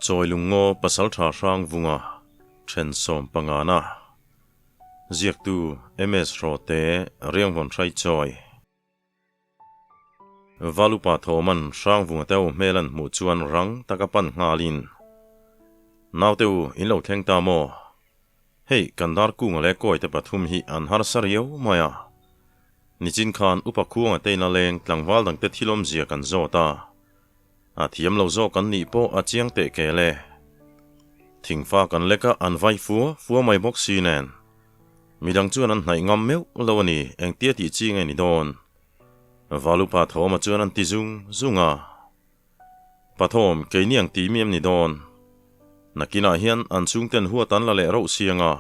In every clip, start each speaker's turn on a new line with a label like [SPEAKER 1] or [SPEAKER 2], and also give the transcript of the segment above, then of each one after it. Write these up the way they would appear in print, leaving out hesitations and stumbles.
[SPEAKER 1] Choi lungo pasal tha sang vunga then som pangana ziak tu ms rote riang von trai choi valupa thoman sang vunga teu melan mu chuan rang takapan ngalin naw teu in lo thleng ta mo hei kandar ku ngale koi te pathum hi an har sariau maya nichin khan upakhuanga teina leng tlangwal dang te thilom zia kan zota a thiam lo zo kan ni po a chiang te kele thingfa kan leka an vai fu mai box sinen midang chuan an hnai ngam meu lawani engtia ti chi nge ni don valupa thoma chuan an ti zunga pathom keiniang ti miam ni don nakina hian an chungten huatan la le ro sianga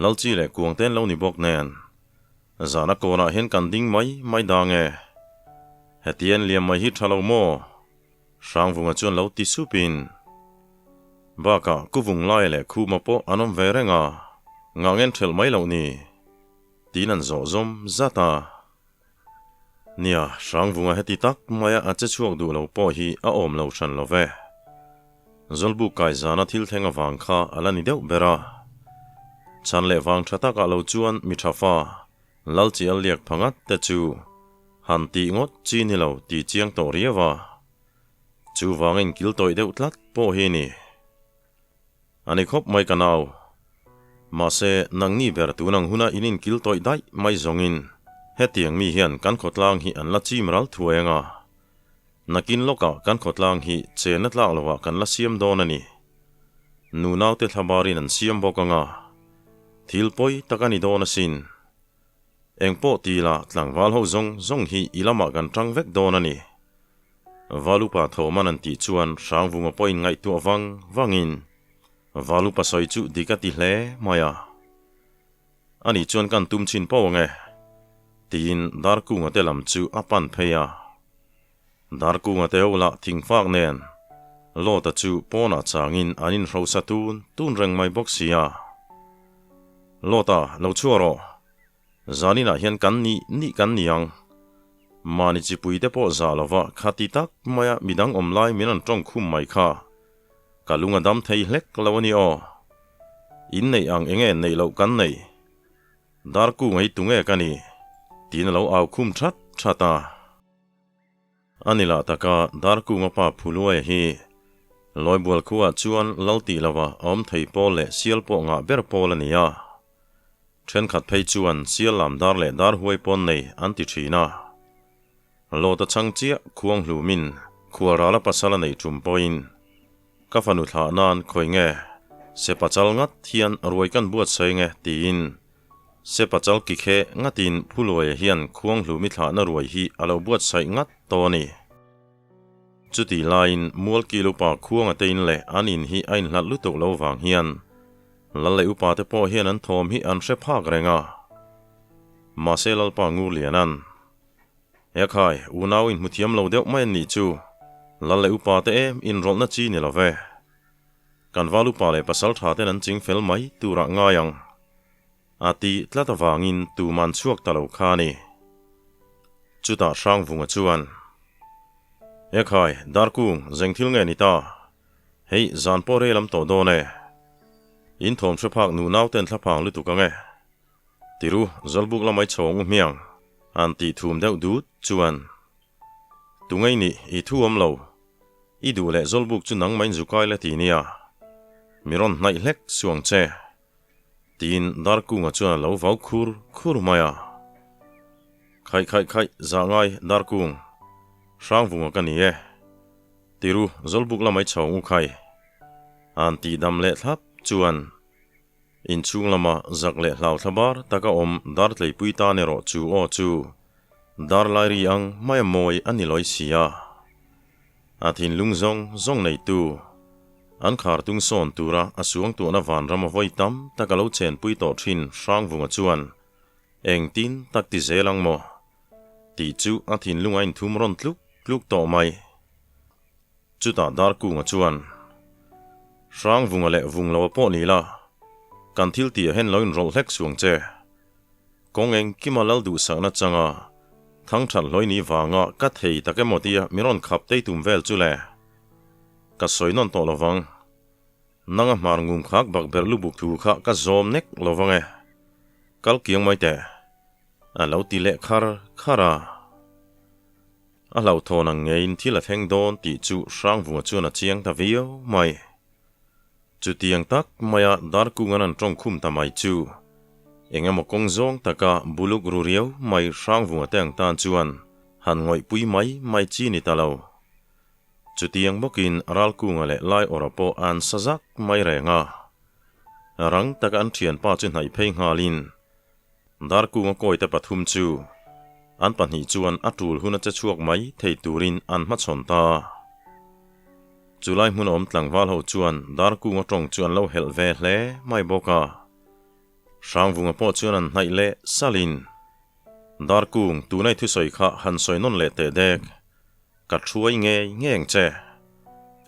[SPEAKER 1] lalchi le kuangten lo ni bok nen zana kona hen kan ding mai dange hetien liam mai hi thalo mo sangvunga chuan lo ti supin baka kuvung lai le khu mapo anom verenga ngangen thel mai lo ni tinan zo zom zata nia sangvunga heti tak maya ache chuak du lo po hi a om lo than lo ve zolbu kai zana thil thenga wang kha alani deuh bera chan le wang thata ka lo chuan mi thafa lalchi al liak phangat te chu han ti ngot chi ni lo ti chiang to riawa chu wangin kil toi deuh tlat po hi ni ani khop mai kanau ma se nangni ber tu nang huna inin kil toi dai mai zongin hetiang mi hian kan khotlang hi an la chim ral thuenga nakin loka kan khotlang hi chenat la lawa kan la siam don ani nu naw te thabarin an siam bokanga thilpoi takani don asin engpo tila tlangwal ho zong hi ilama kan tangvek don ani valupa thoman an ti chuan sangvunga poin ngai tu wangin valupa soi chu dikati hle maya ani chuan kan tumchin po nge tin darku ngate lam chu apan pheya darku ngate ola thingfak nen lo ta chu pona changin anin ro satun tun reng mai boxia lota lo chuaro zanina hian kan ni kan niang mani chi pui te po za lova khati tak maya midang omlai minan tong khum mai kha kalunga dam thei hlek lawani o in nei ang enge nei lo kan nei darku ngai tunge kani tin lo au khum thata anila taka darku ngapa phuloi hi loibol khuwa chuan lalti lawa om thei pol le sial po nga ber pol ania then khat phei chuan sial lam dar le dar huai pon nei anti thina lo ta changchia khuang hlumin khuara pasala nei tumpoin ka fanu tha nan khoinge se pachal ngat hian ruai kan buat senge tin se pachal ki khe ngatin phuloi hian khuang hlumi thla na ruai hi alo buat sai ngat toni chuti line mul kilupa khuang atein le anin hi ain hlat lutuk lo wang hian lalle upa te po hian an thom hi an hre phak renga maselal pa ngur lianan yakhai unawin muthiam lo deuh mai ni chu lalle upa te em in rolna chi ni love kan valu pa le pasal tha ten an ching fel mai tura ngayang ati tlata wangin tu man chuak talo khani chuta sang vunga chuan yakhai darkung zengthil nge ni ta hei zan po relam to do ne in thom threphak nu naw ten thlapang lu tu ka nge tiru zolbuk lamai chong miang an ti thum deuh dut chuan tungai ni I thuam lo I du le zolbuk chu nang main zukai le ti nia miron nai hlek suang che tin darkunga chuan lo vau khur maya khai za ngai darkung sangvunga kani e tiru zolbuk lamai chong u khai an ti dam le thlap chuan in chung lama zak le hlau thabar taka om dar tlei puita ne ro chu o chu dar lai ri ang mai moi ani loi sia athin lungzong nei tu an khar tung son tura asuang tu na van rama voi tam taka lo chen pui to thin sangvunga chuan eng tin tak ti zelang mo ti chu athin lungain thum ron tluk to mai chuta dar ku nga chuan sangvunga le vunglo po ni la kan thil ti hen loin rol hlek suang che kongeng kimalal du sa na changa thang thal loi ni wanga ka thei take motia miron khap tei tum vel chu le ka soi non to lovang nanga mar ngum khak bak ber lu buk thu kha ka zom nek lovange kal kiang mai te a lo ti le khara a lo thon ang ngein thila theng don ti chu sang vunga chu na chiang ta vio mai chu tiang tak maya dar ku nganan trong khum ta mai chu engemaw kong zong taka buluk ruriau mai sang vunga teng tan chuan han ngoi pui mai chi ni talo chu tiang bokin ral ku ngale lai orapo an sajak mai renga rang taka an thian pa chu nai phei ngalin dar ku nga koi te pathum chu an panhi chuan atul huna cha chuak mai thei turin an ma chon ta chulai mun om tlangwal ho chuan dar ku nga tong chuan lo hel ve hle mai boka sang vunga po chuan an nai le salin dar kung tu nai thu soi kha han soi non le te dek ka thuai nge ngeng che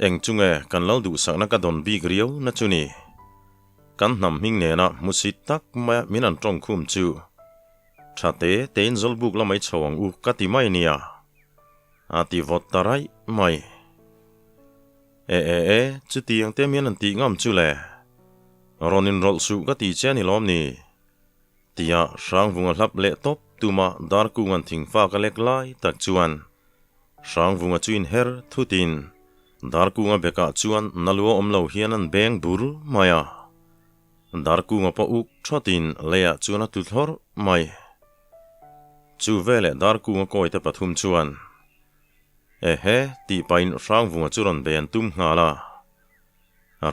[SPEAKER 1] eng chunge kan lo du sakna ka don bi griau na chuni kan nam hing ne na musit tak ma minan tong khum chu thate tein zol buk la mai chawang u kati mai nia ati vot tarai mai chu tiang te mian an ti ngam chu le ronin rol su ka ti chen ni lom ni tia sang vunga hlap le top tuma dar ku ngan thing fa ka lek lai tak chuan sang vunga chuin her thutin dar ku nga beka chuan naluo omlo hian an beng bur maya dar ku nga pa uk thotin leya chuan tu thor mai chu vele dar ku nga koi te pathum chuan ti pain sang vunga churon ben tum ngala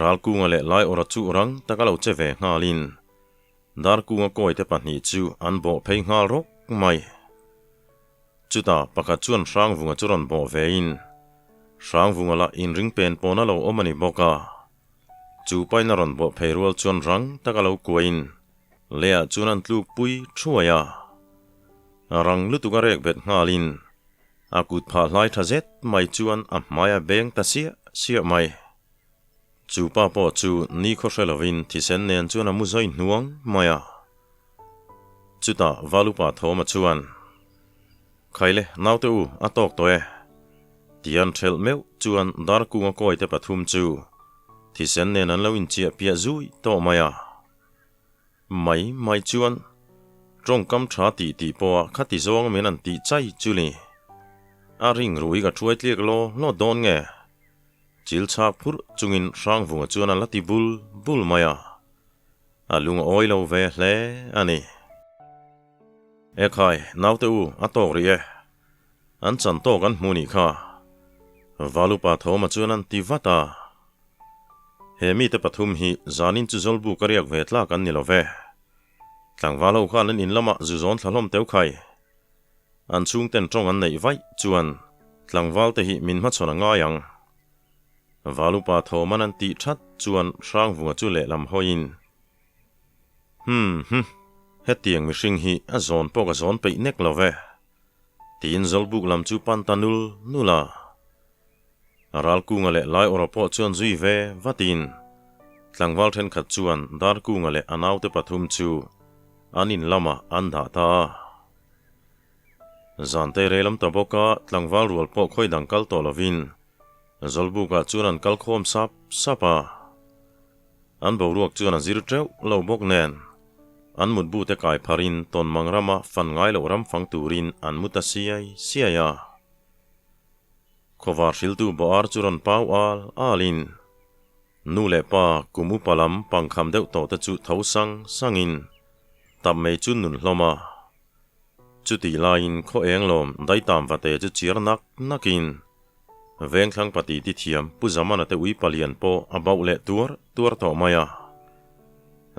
[SPEAKER 1] ral ku nga le lai ora chu rang takalo che ve ngalin dar ku nga koi te pahni chu an bo phei ngal rok mai chuta pakhat chuan sang vunga churon bo vein sang vunga la in ring pen pona lo omani boka chu paina ron bo phei rual chuan rang takalo kuin lea chuan an tluk pui thuaya rang lutuka rek bet ngalin akut pha lai thazet mai chuan a maya beng ta sia mai chu pa po chu ni kho hrelovin thisen nen chuan a muzoi nuang maya chuta valupa thoma chuan khaile naute u atok toe tian thel meu chuan dar ku nga koi te pathum chu thisen nen an lo in chia pia zui to maya mai chuan trong kam tha ti po khati zong men an ti chai chuli a ring rui ga thuai tlek lo don nge chil chak phur chungin sang vunga chuan an lati bul maya alung oilo ve hle ani ekhai naute u atok ri an chan to kan hmuni kha valupa thoma chuan an ti vata hemi te pathum hi zanin chu zolbu kariak ve tla kan ni lo ve tlangwalo khan an in lama zuzon thalom teu khai an chung ten trong an nei vai chuan tlangwal te hi min ma chona nga yang valupa thoman an ti that chuan sang vunga chu le lam hoin he tiang mi hring hi a zon pok a zon pe nek love tin zolbuk lam chu pan tanul nula ral ku nga le lai orapo chuan zui ve vatin tlangwal then khat chuan dar ku nga le anaw te pathum chu anin lama an da ta zante relam taboka tlangwal rual po khoi dangkal to lovin zolbuka chuan an kal khom sapa an boruak chuan a zir treu lo bok nen an mutbu te kai pharin ton mangrama fan ngai lo ram phang turin an muta siaya khovar shiltu boar churan pau alin nu le pa kumu palam pangkham deuh to ta chu thosang sangin tam mei chun nun hloma chuti lain kho englom dai tam vate chu chirnak nakin veng thlang pati ti thiam pu zamana te ui palian po abau le tur to maya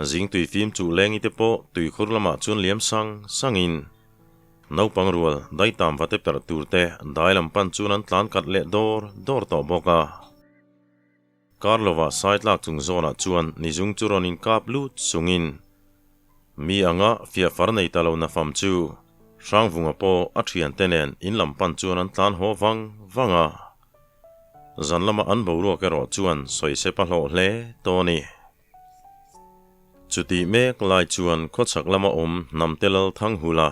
[SPEAKER 1] zing tui phim chu lengi te po tui khurlama chun liam sangin no pangrual dai tam vate per turte dailam pan chunan tlan kat le dor to boka karlova saitlak chung zona chuan nizung churonin kap lut sungin mi anga fia farnei talo na fam chu sang vunga po athian tenen in lampan chuan an tlan ho wanga zanlama an boru ke ro chuan soi se pa hlo hle toni chuti mek lai chuan khochak lama namtelal thang hula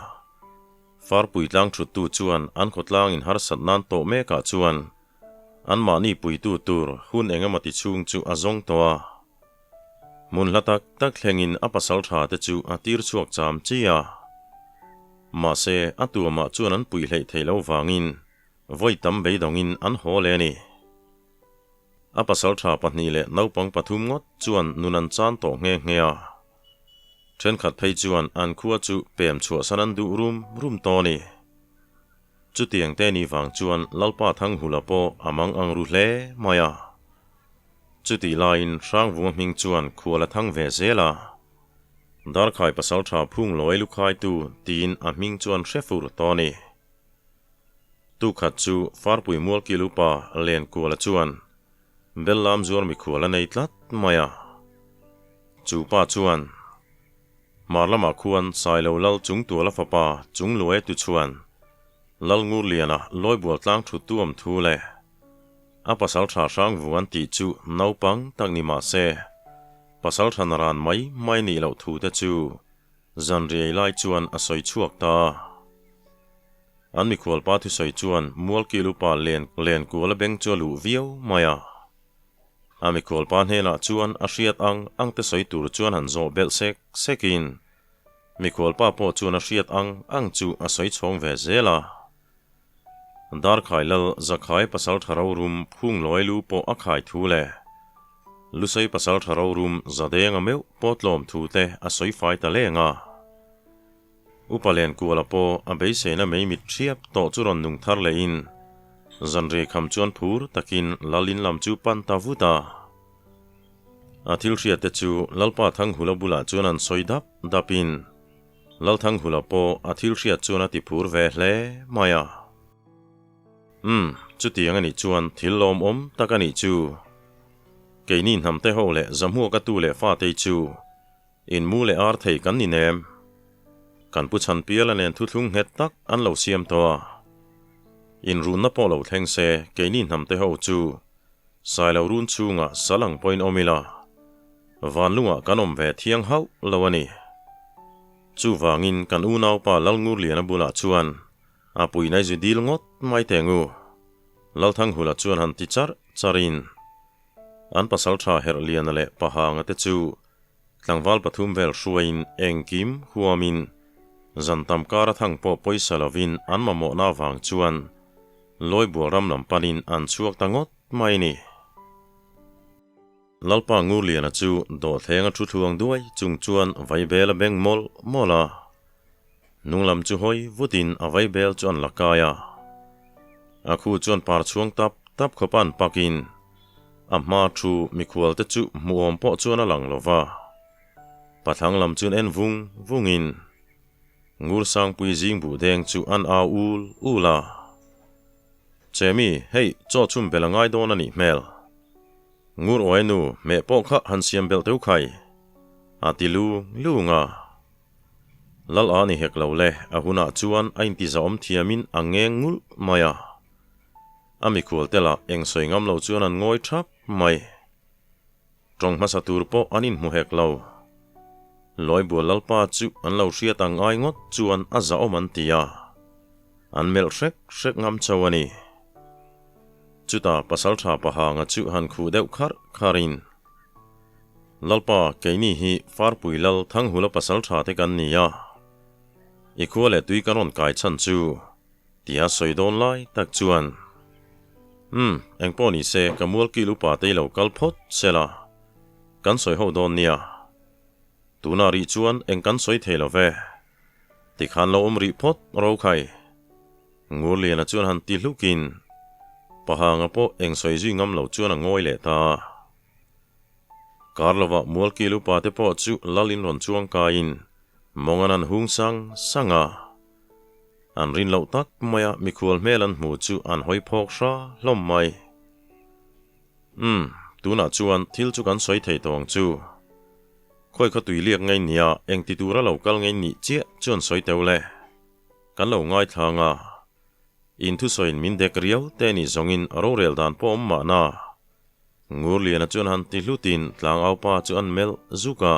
[SPEAKER 1] far puitlang thut tu chuan an khotlang in har satnan to meka chuan an ma ni pui tu tur hun enga mati chung chu azong towa mun latak tak thlengin apasal tha te chu atir chuak cham chia ma se atu ma chuan an pui hlei theilo wangin voi tam beidongin an hole ni apasal tha pahni le naupang pathum ngot chuan nunan chan to nge ngea then khat phei chuan an khuwa chu pem chua sanan du rum to ni chu tiang te ni wang chuan lalpa thang hulapo amang ang ru hle maya chu ti lain sang vung ming chuan khuala thang ve zela dar khai pasal tha phung loi lu khai tu tin a ming chuan hrefur to ni tu khat chu farpui mual kilupa len kuala chuan bellam zuar mi khuala nei tlat maya chu pa chuan marlama khuan sailo lal chung tu la fapa chung lue tu chuan lal ngur liana loi bual tlang thu tuam thu le a pasal tha sang vuan ti chu naupang takni ma se pasal thanaran mai ni lo thu te chu zanri lai chuan a soi chuak ta an mi khwal pa thu soi chuan mual kilupa len kuala beng chu lu viau maya a mi khwal pa hela chuan a hriat ang te soi tur chuan han zo bel sekin mi khwal pa po chuan a hriat ang chu a soi chhong ve zela dar khailal zakhai pasal tharo rum phung loi lu po a khai thu le lusai pasal tharo rum zadenga meu potlom thu te a soi fai ta lenga upalen kuala po a beise na mei mit thiap to churon nung thar le in zanre kham chuan phur takin lalin lam chu pan ta vuta athil hriat te chu lalpa thang hula bula chuan an soidap dapin lal thang hula po athil hriat chuan ati phur ve hle maya chu tiang ani chuan thil lom om takani chu keinin hamte ho le zamhu ka tu le fa te chu in mu le ar thei kan ni nem kan pu chan piala nen thu thlung het tak an lo siam to in run na po lo thleng se keinin hamte ho chu sai lo run chunga salang point omila van lunga kanom ve thiang hau lawani chu wangin kan u nau pa lal ngur lian bula chuan apui nai zu dil ngot mai tengu lal thang hula chuan han ti charin an pasal tha her lian le pahanga te chu tlangwal pathum vel hruain engkim huamin zantam kara thang po poisa lovin an mamo na wang chuan loi buram lam panin an chuak tangot mai ni lalpa ngur lian chu do thenga thu thuang duai chung chuan vai bela beng mola nunglam chu hoi vutin avai bel chuan lakaya akhu chuan par chuang tap khopan pakin amma thu mikhwal te chu muom po chuan alang lova pathang lam chun en vungin ngur sang pui jing bu deng chu an a ula chemi hei cho chum belangai don ani mel ngur oinu me po kha han siam bel teu khai atilu lunga lal ani hek lo le ahuna chuan a intiza om thiamin angengul maya ami khul tela eng soingam lo chuan an ngoi thap mai trong masa tur po anin mu hek lo loi bu lalpa chu an lo hriat ang ai ngot chuan a za om an tia an mel hrek ngam chawani chuta pasal tha pahanga chu han khu deuh kharin lalpa keini hi farpui lal thang hula pasal tha te kan nia ikhole tui karon kai chan chu tia soidon lai tak chuan engpo ni se kamul ki lupa te lo kalphot sela kan soi ho don nia tuna ri chuan eng kan soi thelo ve ti khan lo ri phot ro khai ngur lian chuan han ti hlukin pahanga po eng soi ji ngam lo chuan ngoi le ta karlova mul ki lupa te po chu lalin ron chuang ka in monganan hung sanga an rin lo tak maya mikhwal melan mu chu an hoi phok sha hlom mai tuna chuan thil chu kan soi thei tong chu khoi kha tui liak ngai nia eng ti tura lo kal ngai ni che chuan soi teule kan lo ngai thanga in thu soin min dek riau te ni zongin ro rel dan po ma na ngur lian chuan han ti hlutin tlang au pa chu an mel zuka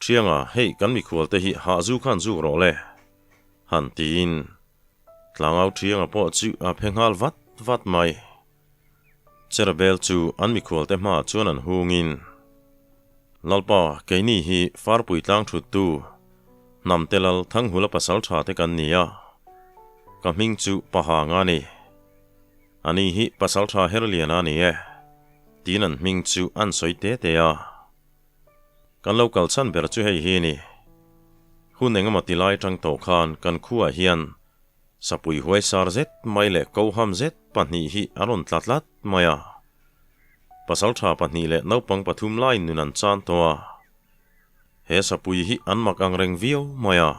[SPEAKER 1] chianga hei kan mi khwal te hi ha zu khan zu ro le han tin tlang au chianga po chu a phengal vat mai Cherabel chu an mi khual te ma chuan an hungin lalpa keini hi farpui tlang thut tu nam telal thang hula pasal tha te kan nia kaming chu paha nga ni ani hi pasal tha herliana ni e tinan ming chu an soite te a kan local chan ber chu hei hi ni hun engama tilai tang to khan kan khuwa hian sapui huai sar zet mai le ko ham zet pahni hi aron tlatlat maya pasal tha pahni le naupang pathum lai nunan chan towa he sapui hi an mak ang reng vio maya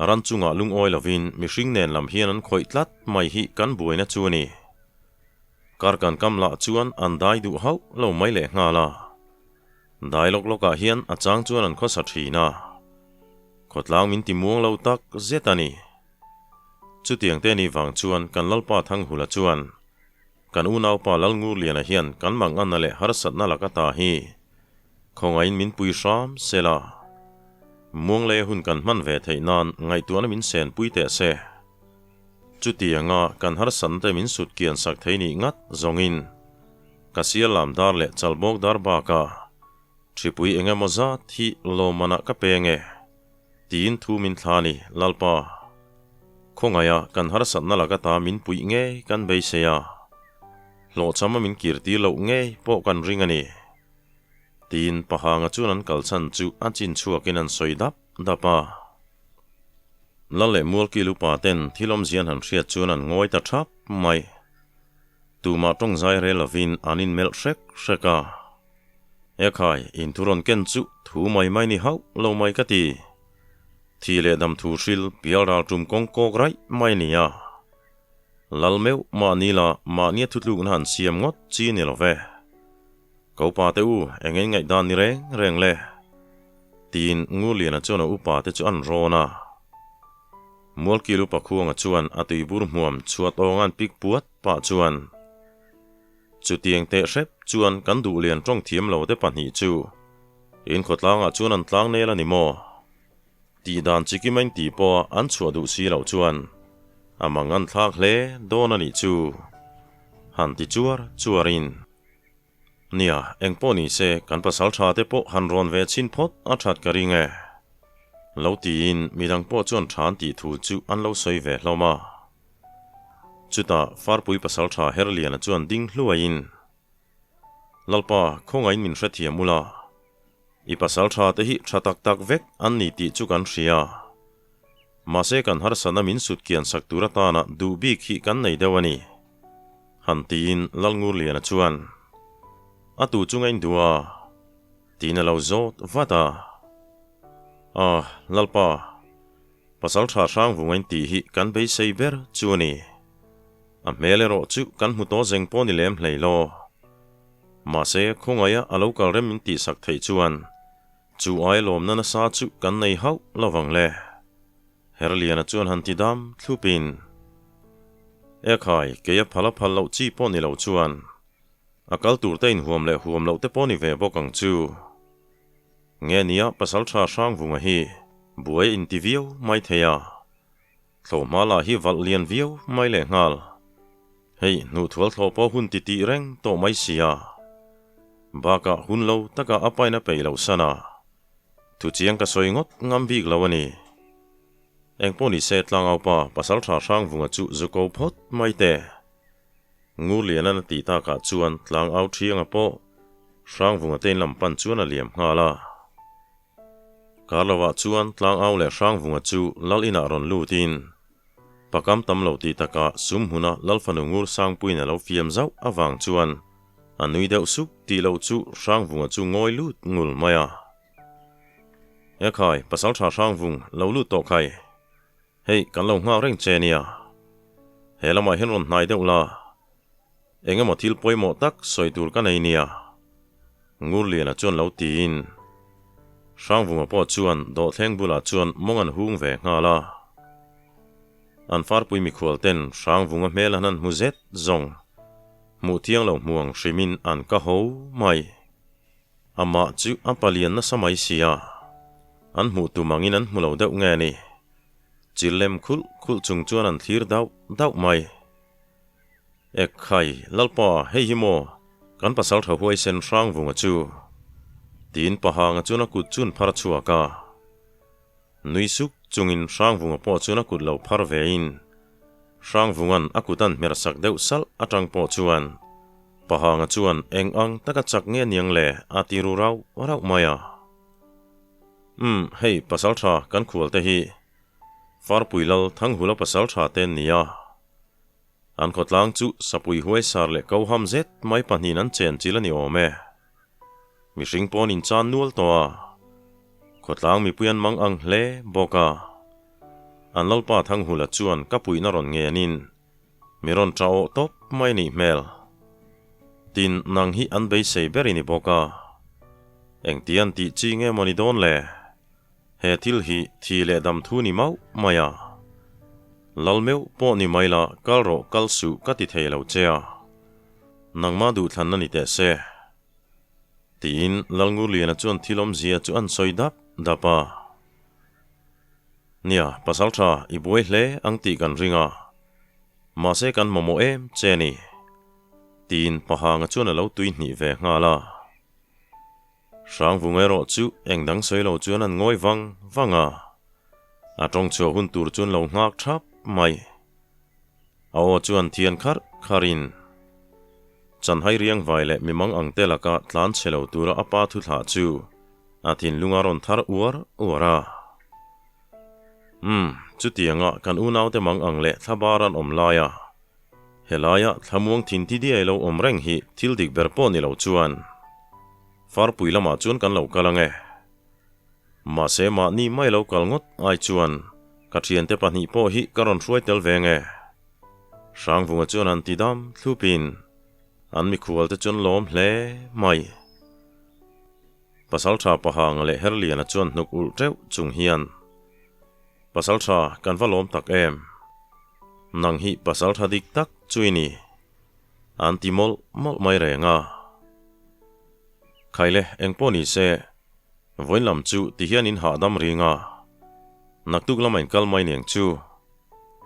[SPEAKER 1] aran chunga lung oi lovin mihring nen lam hian an khoi tlat mai hi kan buaina chu ni karkan kamla chuan an dai du hau lo mai le ngala dialog loka hian achang chuan an khosa thina khotlang min timuang lo tak zetani chu tiang te ni wang chuan kan lalpa thang hula chuan kan unau pa lalngur liana hian kan mang an le har sat na lakata hi khongain min pui ram sela muang le hun kan man ve theinan ngai tuana min sen pui te se chu tianga kan har san te min sut kian sak theini ngat zongin kasia lam dar le chalbok dar ba ka thipui enga moza thi lo mana ka penge tin thu min thlani lalpa khongaya kan har san na lakata min pui nge kan beiseya lo chama min kirti lo nge po kan ringani tin pahanga chuan kalchan chu achin chuakin an soidap dapa lale mulki lupa ten thilom zian han hriat chuan an ngoi ta thap mai tuma tong zai relovin anin mel shreka ekhai in turon ken chu thu mai mai ni hau lo mai ka ti thile dam thu hril pialral tum kong kokrai mai nia lalmeu ma nila ma nia thutluk han siam ngot chi ni love ko pa te u engeng ngai dan ni reng le tin ngu liana chona upa te chu an rona mulki lupa khuanga chuan atui bur hmuam chuat ongan pik puat pa chuan chu tiang te rep chuan kan du lian tong thiam lo te pahni chu in khotlanga chuan an tlang nela ni mo ti dan chikimain ti po an chua du si lo chuan amang an thlak hle dona ni chu han ti chuarin nia engpo ni se kan pasal tha te po han ron ve chin phot a that ka ringe lo tin midang po chuan than ti thu chu an lo soi ve hloma chuta farpui pasal tha herliana chuan ding hluain lalpa khongain min hrathia mula I pasal tha te hi thatak tak vek an ni ti chu kan hria mase kan har sana min sut kian sak turata na du bik hi kan nei dewani han tin lalngur liana chuan atu chungain dua tina lo zot vata lalpa pasal tha sang vungain ti hi kan bei seiber chuani a melero chu kan hmuto zeng poni lem hleilo mase khongaya alokal rem min ti sak thei chuan chu ai lom na sa chu kan nei hau lawang le herliana chuan han ti dam thlupin ekhai keya phala phal lo chi poni lo chuan akal tur te in huam lo te poni ve bokang chu nge nia pasal tha sang vunga hi buai interview mai theya thloma la hi val lian view mai le ngal hei nu thwal thlo po hun ti reng to mai sia baka hun lo taka apaina pe lo sana tu chiang ka soingot ngam bik lawani engponi se tlang au pa pasal tha sang vunga chu zuko phot mai te ngu lian an ti ta ka chuan tlang au thianga po sang vunga ten lam pan chuan a liam ngala karlawa chuan tlang au le sang vunga chu lal ina ron lutin pakam tam lo ti taka sum huna lalfanu ngur sang puina lo fiam zau awang chuan anui deuh suk ti lo chu sang vunga chu ngoi lut ngul maya ekhai pasal tha sang vung lo lut to khai hei kan lo ngau reng chenia helama hen ron hnai deuh la engemaw thil poimo tak soitur ka nei nia ngur liana chuan lo tin sang vunga po chuan do thleng bula chuan mongan hung ve ngala an farpui mi khual ten sang vunga hmel hanan muzet zong mu thiang lo muang hrimin an ka ho mai ama chu apalian na samai sia an mu tu mangin an mulo deuh nge ni chilem khul chung chuan an thlir dau mai ek khai lalpa hei himo kan pasal tha huai sen rang vunga chu tin pahanga chuna kut chun phar chua ka nui suk chungin rang vunga po chuna kut lo phar vein rang vungan akutan mer sak deuh sal atang po chuan pahanga chuan eng ang taka chak nge niang le atiru rau maya hei pasal tha kan khul te hi far puilal thang hula pasal tha ten nia an khotlang chu sapui huai sar le ko ham zet mai panin an chen chilani ome mi ring pon in chan nual to khotlang mi puyan mang ang hle boka an lalpa thang hula chuan kapui na ron nge anin miron trao top mai ni mel tin nang hi an bei sei berini boka eng tian ti chi nge moni don le he thil hi thi le dam thu ni mau maya lalmeu po ni maila kalro kalsu kati theilo chea nangma du thlan na ni te se tin lalngu liana chuan thilom zia chu an soidap dapa nia pasal tha I buai hle ang ti kan ringa ma se kan momo em cheni tin pahanga chuan alo tui hni ve ngala sang vungero chu engdang soilo chuan an ngoi wanga atong chu hun tur chun lo ngak thap mai aw chuan thian kharin chan hai riang vai le mimang ang telaka tlan chelo tura apa thu tha chu athin lungaron thar uara chu tianga kan unau te mang ang le thabaran omlaya helaya thamuang thin ti di elo omreng hi thildik berpo ni lo chuan far puilama chuan kan lo kalange ma se ma ni mai lo kalngot ai chuan kathian te pani po hi karon hruai tel venge sang vunga chuan an tidam thlupin an mi khual te chuan lom hle mai pasal tha pahang le herlian a chuan hnuk ul treu chung hian pasal tha kan valom tak em nang hi pasal tha dik tak chuini an timol mol mai renga khaile engponi se voinlam chu ti hian in hadam ringa naktuk lamain kalmai neng chu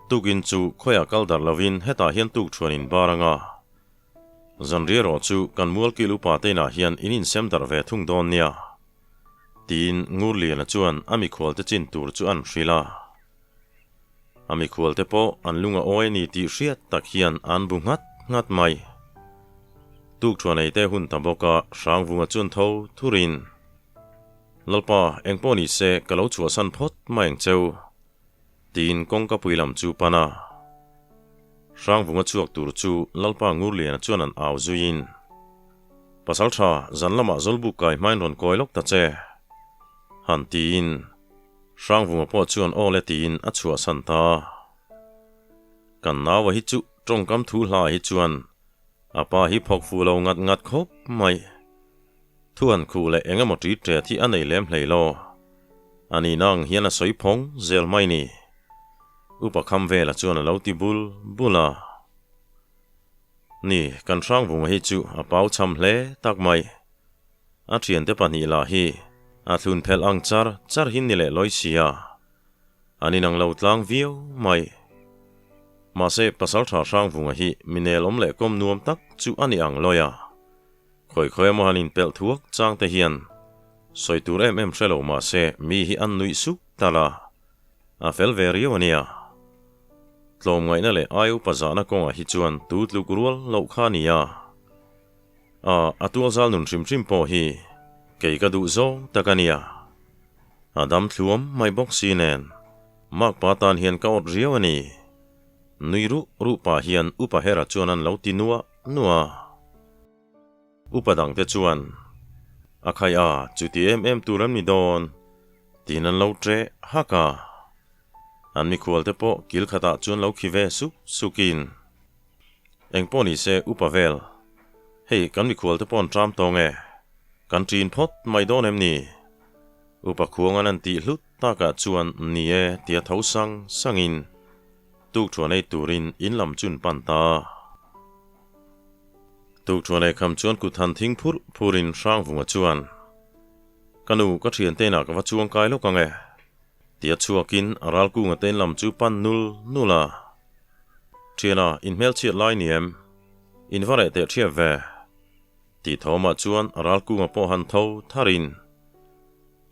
[SPEAKER 1] tukin chu khoya kaldar lovin heta hian tuk thuanin baranga zanriero chu kan mual kilu pa te na hian inin semdar ve thung don nia tin ngurlian chuan ami khol te chin tur chu an hrila ami khol te po an lunga oi ni ti hriat tak hian an bungat ngat mai tuk thuanei te hun taboka sang vunga chun tho thurin lalpa engponi se kalo chua san phot maeng cheu tin kongka puilam chu pana sang vunga chuak tur chu lalpa ngurlian chuan an aw zuin pasal tha zanlama zolbu kai main ron koilok ta che han tin sang vunga po chuan ole tin a chua san ta kan nawa hi chu tongkam thu hla hi chuan apa hi phok fu lo ngat khop mai thuan khu le engemaw tri tre thi anei lem hleilo ani nang hian a soi phong zel mai ni upa kham vela chuan a lo ti bula ni kan sang vunga hi chu a pau cham hle tak mai a thian te pani la hi a thlun phel ang char hin ni le loisia ani nang lo tlang viau mai ma se pasal tha sang vunga hi minel om le kom nuam tak chu ani ang loya khoi mo hanin pel thuak chang te hian soitur em shelo ma se mi hi an nui suk tala a fel verio ania tlom ngai na le ayu pazana konga hi chuan tutlu kurwal lo khania atul zal nun trim po hi kei ka du zo takania adam thluam mai box sinen mak patan hian ka ot riaw ani nuiru rupa hian upa hera chuan an lo ti nuwa upadang te chuan akhaya chuti em turam ni don tinan lo tre haka an mi khwal te po kil khata chuan lo khive sukin engponi se upavel hei kan mi khwal te pon tram tonge kan trin phot mai don em ni upa khuangan an ti hlut taka chuan ni e tia thosang sangin tuk chuanei turin inlam chun panta tuk chuanei kham chuan ku than thing phurin sang vunga chuan kanu ka thian te na ka chuang kai lo kange tia chuakin aral ku ngaten lam chu pan nula thiana in mel chiat lai niem in vare te chia ve ti thoma chuan ral ku nga po han tho tharin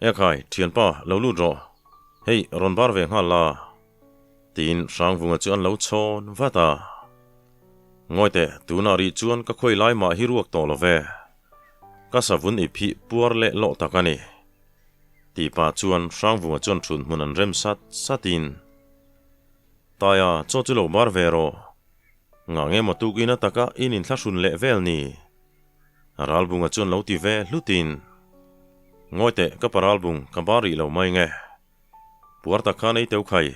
[SPEAKER 1] ekai thian pa lo lu ro hei ron bar ve nga la tin sang vunga chuan lo chon vata ngoi te tunari chuan ka khoi lai ma hi ruak to lo ve ka savun i phi puar le lo takani ti pa chuan sang vunga chuan thun mun an rem sat satin taya cho chu lo bar ve ro nga nge ma tu kina taka in thla le vel ni ral bunga chuan lo ti ve hlutin ngoi te ka paral bung ka bari lo mai nge puar ta kha nei teu khai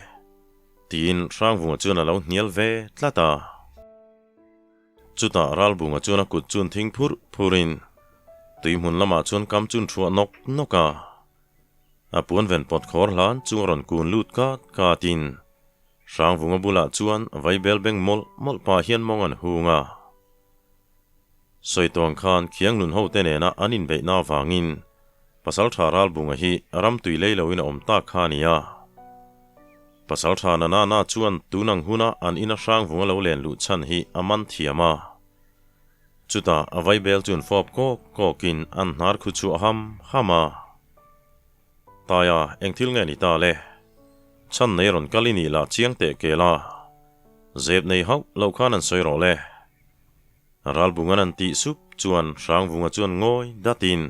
[SPEAKER 1] tin sang vunga chuan lo hnial ve tlata chuta ral bunga chuan kut chun thing phurin tui mun lama chuan kam chun thua noka apun ven pot khor hlan chung ron kun lut ka tin sang vunga bula chuan vai bel beng mol pa hian mong an hunga soitong khan khiang nun ho te ne na anin be na wangin pasal tharal bunga hi aram tui leiloin om ta khania pasal thana na chuan tunang huna an ina sang vunga lo len lu chan hi aman thiama chuta avai bel chun fop ko kin an nar khu chu hama taya engthil nge ni ta le chan nei ron kalini la chiang te kela zeb nei hau lo khan an soi ro le ral bunga an ti sup chuan sang vunga chuan ngoi datin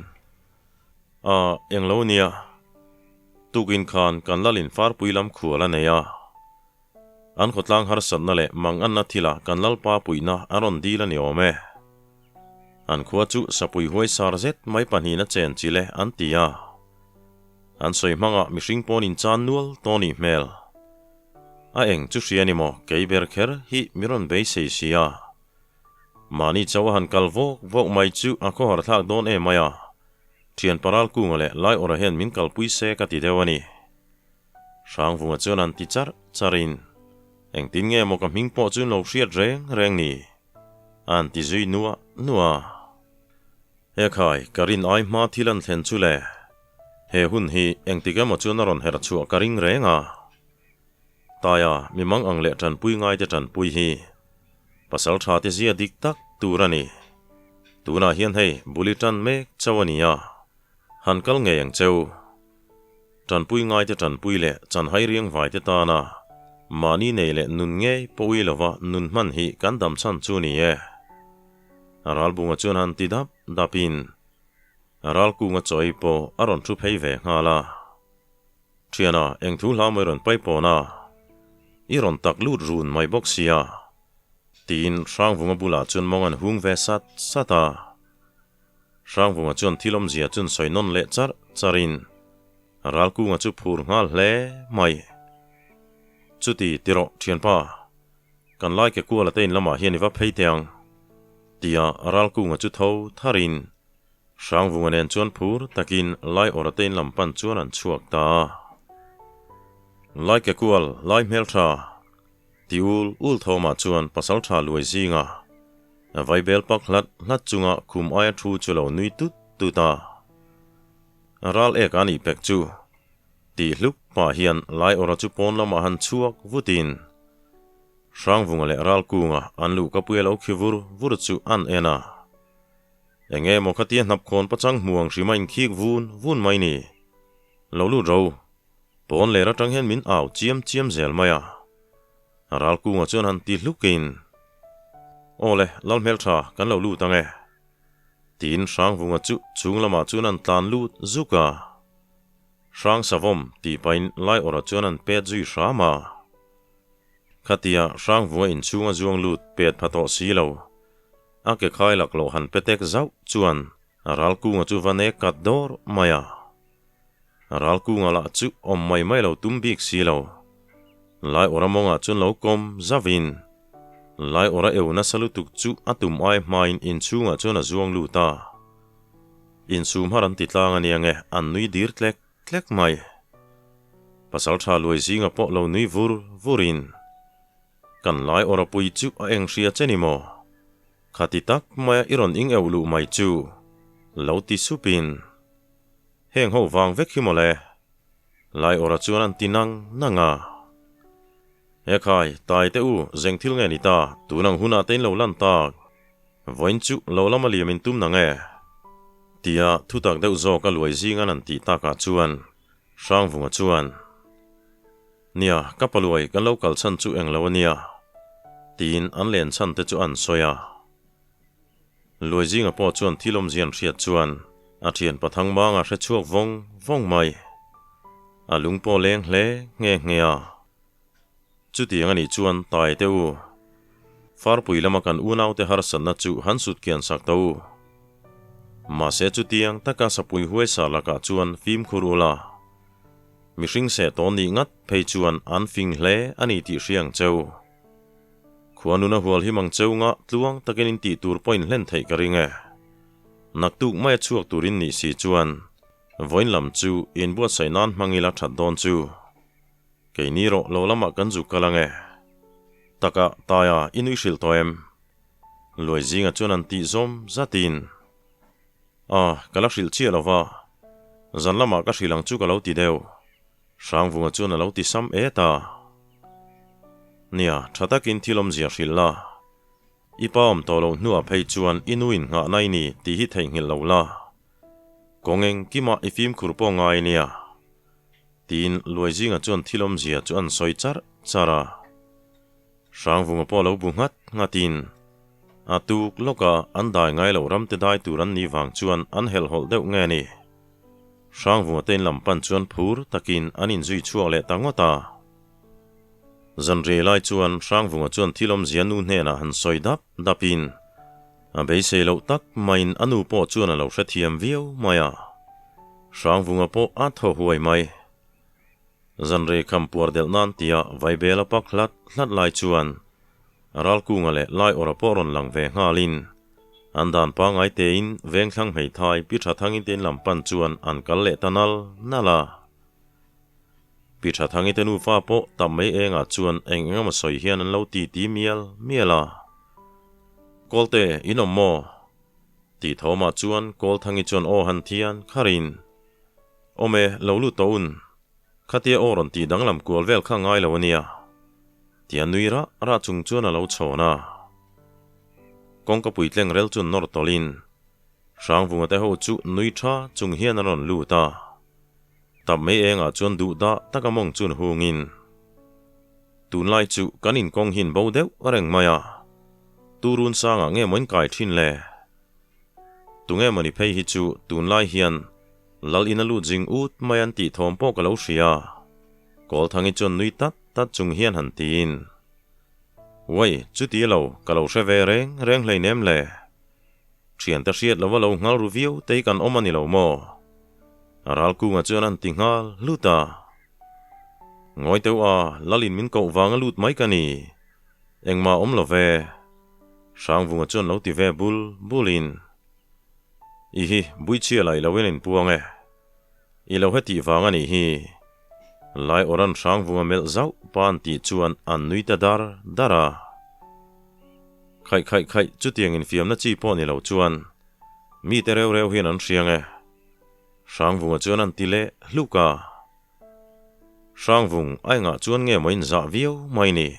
[SPEAKER 1] eng lo nia tukin khan kan lalin far puilam khuala neya an khotlang har san na le mang an na thila kan lal pa puina aron dila ni ome an khuwa chu sapui huai sarzet mai pani na chen chile an tia an soi manga mishing ponin chan nual toni mel a eng chu hriani mo keiber kher hi miron bei sei sia mani chawahan kalvok mai chu a kho har thak don e maya thian paral ku ngale lai ora hen min kalpui se ka ti dewani sang vunga chuan an ti charin eng tin nge mo ka mingpo chun lo hriat reng ni an ti zui nuwa he khai karin ai ma thilan thlen chu le he hun hi eng ti ga mo chuan ron her chu karing renga taya mimang ang le tran pui ngai te tran pui hi pasal tha te zia dik tak turani tuna hian hei bulitan mek chawania hankal nge yang cheu tran pui ngai te tran pui le chan hai riang vai te ta na mani nei le nun nge poi lova nun man hi kan dam chan chu ni e aral bunga chuan han ti dapin aral ku nga choi po aron thu phei ve ngala thiana eng thu hla mai ron pai po na iron tak lut run mai boxia tin sang vunga bula chuan mong an hung ve sata sang vunga chuan thilom zia chun soinon le charin ral ku nga chu phur ngal hle mai chuti tiro thian pa kan lai ke kuala tein lama hian iwa phei tiang tia ral ku nga chu tho tharin sang vunga nen chuan phur takin lai ora tein lampan chuan an chuak ta lai ke kual lai mel tha tiul ul thoma chuan pasal tha luai zinga vai bel pak hlat chunga khum aya thu chulo nui tu ta ral ek ani pek chu ti hluk pa hian lai ora chu pon lama han chuak vutin sang vunga le ral kunga an lu ka puelo khivur chu an ena enge mo khatia nap khon pachang muang rimain khik vun mai ni lo lu ro pon le ra tang hen min aw chiam zel maya ral kunga chuan han ti hlukin ole lal mel tha kan lo lu tange tin sang vunga chu chunglama chuan an tlan lut zuka sang savom ti pain lai ora chuan an pe zui rama khatia sang vunga in chunga zuang lut pet phato silo ake khai lak lo han petek zau chuan ral kunga chu vane kat dor maya ral kunga la chu om mai lo tumbik silo lai ora monga chun lo kom zavin lai ora euna salutuk chu atum ai main in chunga chuna zuang luta in sum haran titlang aniange an nui dir tlek mai pasal tha loi zinga po lo nui vurin kan lai ora pui chu a eng ria chenimo khatitak maya iron ing eulu mai chu lo ti supin heng ho wang vek himole lai ora chuan an tinang nanga ekai tai te u zengthil nge ni ta tunang huna tein lo lan tak voin chu lo lama liamin tum na nge tia thu tak deuh zawk a luai zinga an ti taka chuan sang vunga chuan nia kapaluai kan lo kal chan chu eng lo ania tin an len chan te chu an soya luai zinga po chuan thilom zian hriat chuan a thian pathang manga hre chuak vong mai a lung po leng hle nge a chu tiang ani chuan tai te u far pui lama kan u nau te har san na chu han sut kian sak to ma se chu tiang taka sapui huai sa laka chuan phim khurula mihring se ton ni ngat phei chuan an fing hle ani ti hriang cheu khuanuna hual hi mang cheunga tluang takin ti tur point hlen thei ka ringe naktuk mai chuak turin ni si chuan voin lam chu in buat sainan mangila that don chu keini ro lo lama kan zu kalange taka taya inui shil toem loi zinga chuan an ti zom zatin kala shil chi lova zan lama ka shilang chu ka lo ti deu sang vunga chuan a lo ti sam eta nia thatakin thilom zia hrilla ipam tolo nuwa phei chuan inuin nga nai ni ti hi thei ngil lo la kongeng kima ifim khurpo ngai nia tin luai zinga chuan thilom zia chuan soi chara sang vunga po lo bungat ngatin atuk loka an dai ngai lo ram te dai turan ni wang chuan an hel hol deuh nge ni sang vunga ten lampan chuan phur takin anin zui chuak le tangota zan re lai chuan sang vunga chuan thilom zia nu hne na han soi dapin a bei se lo tak main anu po chuan a lo hre thiam viau maya sang vunga po a tho huai mai zan re kham puar del nan tia vai bela pak hlat lai chuan ral kunga le lai ora poron lang ve ngalin andan pa ngai te in veng thlang mei thai pi tha thangin ten lampan chuan an kal le tanal nala pi tha thangin tenu fa po tam mei enga chuan engama soi hian an lo ti miela kolte inom mo ti thoma chuan kol thangi chuan o han thian kharin ome lo lu toun khatia oron ti danglam kual vel kha ngai lo ania tia nuira ra chung chuan a lo chhona kong ka puitleng rel chun nor tolin sang vunga te ho chu nui tha chung hian aron lu ta tam mei enga chuan du da takamong chun hungin tun lai chu kanin kong hin bo deuh areng maya turun sanga nge moin kai thin le tunge mani phei hi chu tun lai hian lal inalu jing ut mayan ti thom po ka lo hria kol thangi chon nui tat chung hian han tin wai chu ti lo ka lo hre ve reng hlei nem le thian ta hriat lo ngal ru viu te kan omani lo mo aral ku nga chuan an ti ngal luta ngoi teu lalin min ko wanga lut mai kani engma om lo ve sang vunga chuan lo ti ve bulin hi bui chia lai lo wen puange I lo heti wanga ni hi lai oran sang vunga mel zau pan ti chuan an nui ta dara khai chu tiang in fiam na chi po ni lo chuan mi te reu hian an hriange sang vunga chuan an ti le hluka sang vung ai nga chuan nge moin za viau mai ni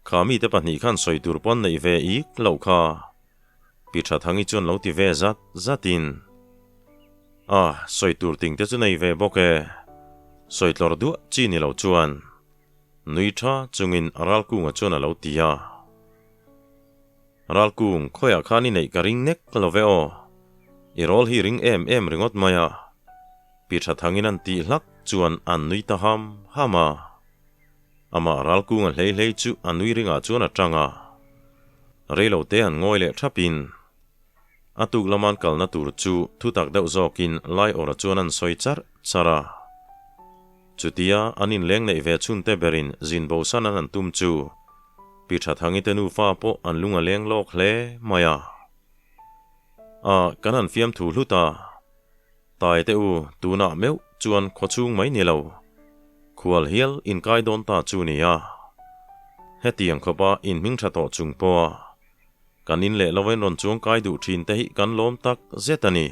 [SPEAKER 1] kha mi te pahnih khan soi tur pon nei ve ik lo kha pi tha thangi chuan lo ti ve zatin soi tur ting te chu nei ve boke soi tlor du chi ni lo chuan nui tha chungin aral kunga chuan a lo tia aral kung khoya khani nei ka ring nek lo ve o I rol hi ring em ringot maya pi tha thangin an ti hlak chuan an nui ta hama ama aral kunga hlei chu an nui ringa chuan a tanga reilo te an ngoi le thapin atuk laman kalna tur chu thu tak deuh zokin lai ora chuan an soi chara chutia anin leng nei ve chun te berin zin bo san an tum chu pi tha thangi te nu fa po an lunga leng lok hle maya kanan fiam thu hluta tai te tuna meu chuan khochung mai ni lo khual hial in kai don ta chu nia hetiang khopa in ming tha to chung po kanin le loven ron chung kai du thin te hi kan lom tak zetani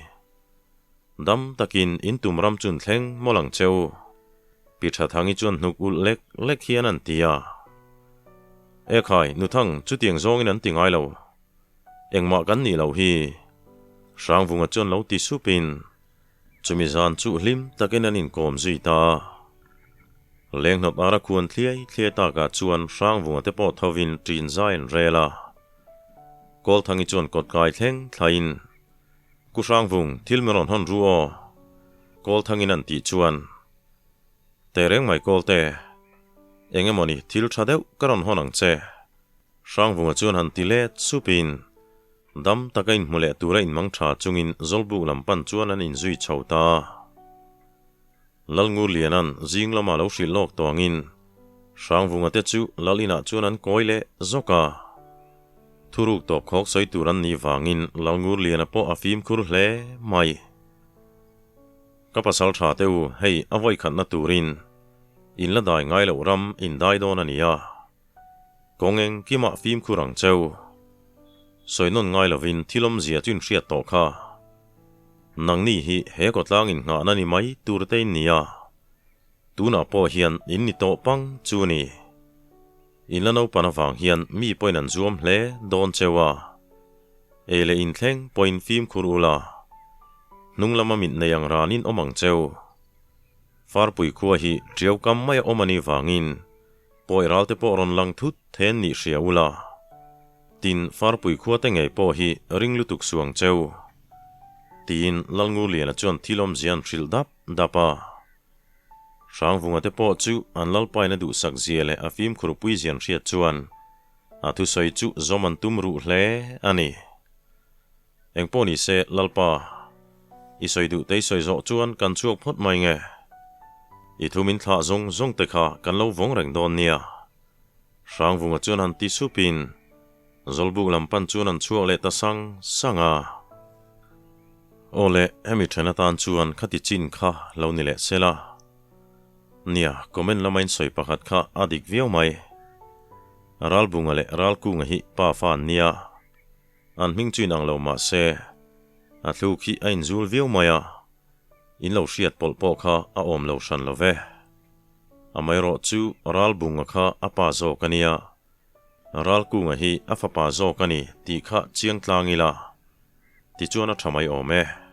[SPEAKER 1] dam takin in tumram chun thleng molang cheu pi tha thangi chuan hnuk ul lek hian an tia khai nu thang chu tiang zong in an tingai lo engma kan ni lo hi sang vunga chon lo ti supin chumi zan chu hlim takin an in kom zui ta leng not ara khuan thliai ta ka chuan sang vunga te po thovin trin zain rela kol thangi chon kot kai thleng thlain ku sang vung thilmeron hon ruo kol thangin an ti chuan tereng mai kol te engemoni thil thadeu karon honang che sang vunga chuan han ti le supin dam takain mule tura in mang tha chungin zolbu lampan chuan an in zui chhota lalngur lianan jinglama lo hri lok tawngin sang vunga te chu lalina chuan an koile zoka thuruk top khok soi turan ni wangin lalngur liana po afim khur hle mai kapasal tha teu hei avoi khatna turin in la dai ngai lo ram in dai don ania kongeng kima fim khurang cheu soinon ngai lovin thilom zia chun hriat to kha nangni hi he ko tlang in nga nani mai turte nia tuna po hian in ni to pang chuni in lano panawang hian mi poin an zuam hle don chewa ele in thleng point fim khurula nunglama min neyang ranin omang cheu farpui khuwa hi triau kam mai omani wangin poiralte po ron lang thut then ni hriaula tin farpui khuwa te ngei po hi ringlutuk suang cheu tin lalngu liana chuan thilom zian thril dapa sang vunga te po chu an lalpai na du sak ziele afim khurpui zian hriat chuan a thu soi chu zoman tumru hle ani engpo ni se lalpa i soi du te soi zo chuan kan chuak phot mai nge i thumin thla zong te kha kan lo vong reng don nia sang vunga chuan han ti supin zolbu lampan chuan an chuak le ta sanga ole hemi thena tan chuan khati chin kha lo ni le sela nia komen lamain soi pakhat kha adik viau mai ral bunga le ral ku nga hi pa fan nia an ming chin ang lo ma se a thu khi ain zul viau maya in lo hriat polpo kha a om lo shan lo ve amai ro chu ral bunga kha apa zo kania ral ku nga hi afapa zo kani ti kha chiang tlangila ti chuan a thamai ome